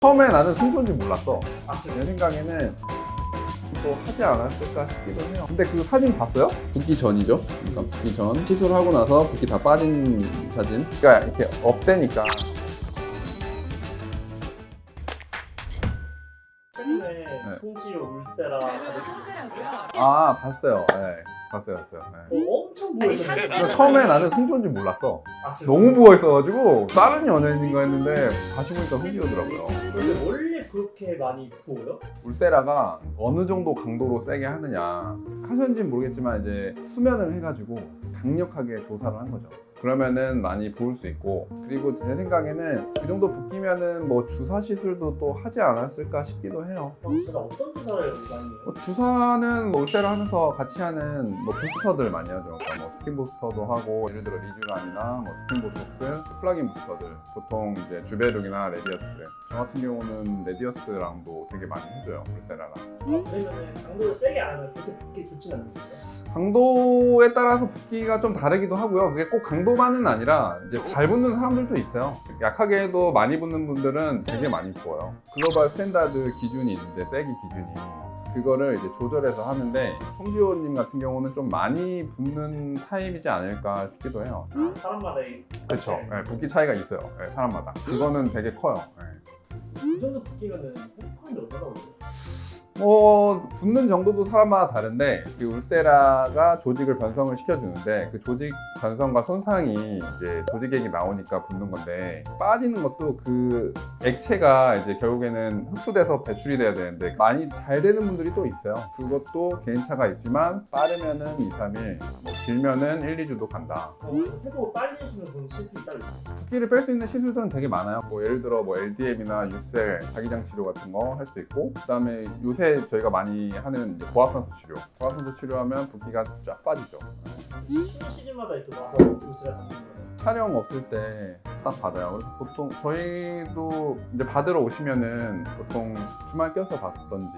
처음에 나는 성조인지 몰랐어. 아, 내 생각에는 또 하지 않았을까 싶기도 해요. 근데 그 사진 봤어요? 붓기 전이죠. 그러니까 붓기 전 시술하고 나서 붓기 다 빠진 사진. 그러니까 이렇게 업되니까. 최근에 통지효 울세라 아 봤어요. 네, 봤어요. 네. 엄청 아니, 부었는데 사진에서 처음에 나는 성조인지 몰랐어. 아, 너무 부어있어가지고 다른 연예인인가 했는데 다시 보니까 성지더라고요. 근데 원래 그렇게 많이 부어요? 울세라가 어느 정도 강도로 세게 하느냐 하셨는지는 모르겠지만 이제 수면을 해가지고 강력하게 조사를 한 거죠. 그러면은 많이 부을 수 있고, 그리고 제 생각에는 이 정도 붓기면은 뭐 주사 시술도 또 하지 않았을까 싶기도 해요. 제가 어떤 주사를 많이 해요? 주사는 뭐 울세라 하면서 같이 하는 뭐 부스터들 많이 하죠. 그러니까 뭐 스킨 부스터도 하고, 예를 들어 리쥬란이나 뭐 스킨 보톡스, 플라긴 부스터들, 보통 이제 주베룩이나 레디어스. 저 같은 경우는 레디어스랑도 되게 많이 해줘요, 울세라랑. 그러면은 강도를 세게 안 하면 그렇게 붓기 좋진 않으세요? 강도에 따라서 붓기가 좀 다르기도 하고요. 그게 꼭 강도만은 아니라 이제 잘 붓는 사람들도 있어요. 약하게 해도 많이 붓는 분들은 되게 많이 부어요. 글로벌 스탠다드 기준이 있는데, 세기 기준이. 그거를 이제 조절해서 하는데, 성지호님 같은 경우는 좀 많이 붓는 타입이지 않을까 싶기도 해요. 사람마다의 그렇죠. 네, 붓기 차이가 있어요. 네, 사람마다. 그거는 되게 커요. 네. 이 정도 붓기면은 헬퍼인데 얼마나 오죠? 뭐 붓는 정도도 사람마다 다른데, 그 울세라가 조직을 변성을 시켜주는데, 그 조직 변성과 손상이 이제 조직액이 나오니까 붓는 건데, 빠지는 것도 그 액체가 이제 결국에는 흡수돼서 배출이 돼야 되는데 많이 잘 되는 분들이 또 있어요. 그것도 개인차가 있지만 빠르면은 2, 3일, 뭐 길면은 1, 2주도 간다. 해보고 빨리 해주는 그런 시술이 따로 있어요? 붓기를 뺄 수 있는 시술들은 되게 많아요. 뭐 예를 들어 뭐 LDM이나 유셀, 자기장 치료 같은 거 할 수 있고, 그다음에 요새 저희가 많이 하는 이제 고압산소 치료. 고압산소 치료하면 붓기가 쫙 빠지죠. 쉬는 시즌마다 이렇게 와서 울세라 받는 거예요? 촬영 없을 때 딱 받아요. 그래서 보통 저희도 이제 받으러 오시면은 보통 주말 껴서 받던지,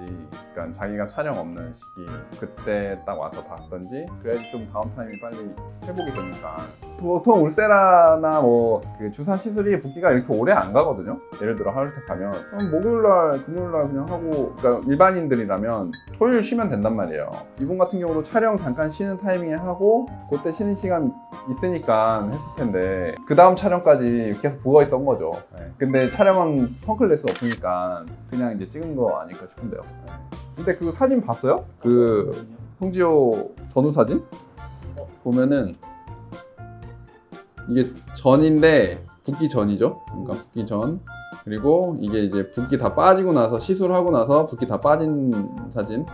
그러니까 자기가 촬영 없는 시기 그때 딱 와서 받던지, 그래야지 좀 다운타임이 빨리 회복이 되니까. 보통 울세라나 뭐 그 주사 시술이 붓기가 이렇게 오래 안 가거든요. 예를 들어 하루택 가면 목요일날, 금요일날 그냥 하고, 그러니까 일반인들이라면 토요일 쉬면 된단 말이에요. 이분 같은 경우도 촬영 잠깐 쉬는 타이밍에 하고, 그때 쉬는 시간 있으니까 했을 텐데, 그 다음 촬영까지 계속 부어있던 거죠. 근데 촬영은 펑크를 낼 수 없으니까 그냥 이제 찍은 거 아닐까 싶은데요. 근데 그 사진 봤어요? 그 성지호 전후 사진? 보면은 이게 전인데 붓기 전이죠. 그러니까 붓기 전. 그리고 이게 이제 붓기 다 빠지고 나서, 시술하고 나서 붓기 다 빠진 사진.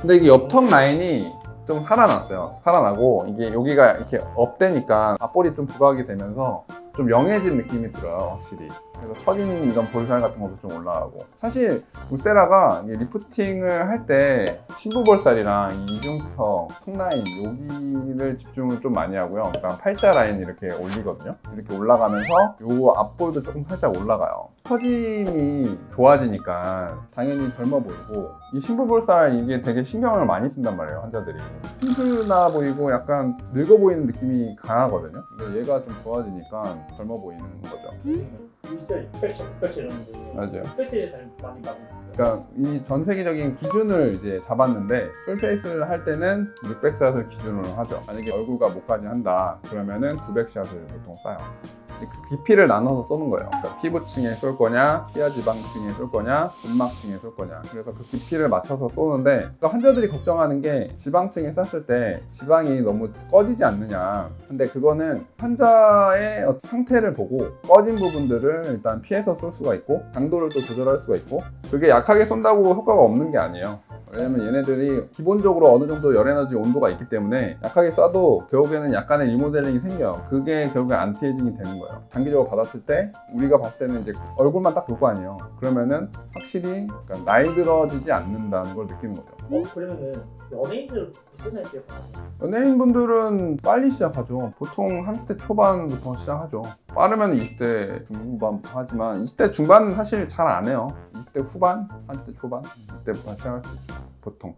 근데 이게 옆턱 라인이 좀 살아났어요. 살아나고, 이게 여기가 이렇게 업되니까 앞볼이 좀 부각이 되면서 좀 영해진 느낌이 들어요, 확실히. 그래서 처진 이런 볼살 같은 것도 좀 올라가고. 사실 울세라가 리프팅을 할 때 심부볼살이랑 이 이중턱, 턱 라인 여기를 집중을 좀 많이 하고요. 그다음 팔자 라인 이렇게 올리거든요. 이렇게 올라가면서 요 앞볼도 조금 살짝 올라가요. 처짐이 좋아지니까 당연히 젊어 보이고, 이 심부볼살 이게 되게 신경을 많이 쓴단 말이에요, 환자들이. 핑크나 보이고 약간 늙어 보이는 느낌이 강하거든요. 근데 얘가 좀 좋아지니까 젊어 보이는 거죠. 울세 600점, 600점 이런데 맞아요. 600세일 많이 받는 그러니까 이 전 세계적인 기준을 이제 잡았는데, 풀페이스를 할 때는 600샷을 기준으로 하죠. 만약에 얼굴과 목까지 한다 그러면은 900샷을 보통 쏴요. 그 깊이를 나눠서 쏘는 거예요. 그러니까 피부층에 쏠 거냐, 피하 지방층에 쏠 거냐, 근막층에 쏠 거냐. 그래서 그 깊이를 맞춰서 쏘는데, 그러니까 환자들이 걱정하는 게 지방층에 쐈을 때 지방이 너무 꺼지지 않느냐. 근데 그거는 환자의 상태를 보고 꺼진 부분들을 일단 피해서 쏠 수가 있고, 강도를 또 조절할 수가 있고, 그게 약하게 쏜다고 효과가 없는 게 아니에요. 왜냐면 얘네들이 기본적으로 어느 정도 열에너지 온도가 있기 때문에 약하게 쏴도 결국에는 약간의 리모델링이 생겨요. 그게 결국에 안티에이징이 되는 거예요. 장기적으로 받았을 때 우리가 봤을 때는 이제 얼굴만 딱 볼 거 아니에요. 그러면은 확실히 그러니까 나이 들어지지 않는다는 걸 느끼는 거죠. 그러면은 연예인들 쏘는 때 연예인분들은 빨리 시작하죠. 보통 30대 초반부터 시작하죠. 빠르면 20대 중반부터 하지만 20대 중반은 사실 잘 안 해요. 20대 후반, 30대 초반 이때부터 시작할 수 있죠, 보통.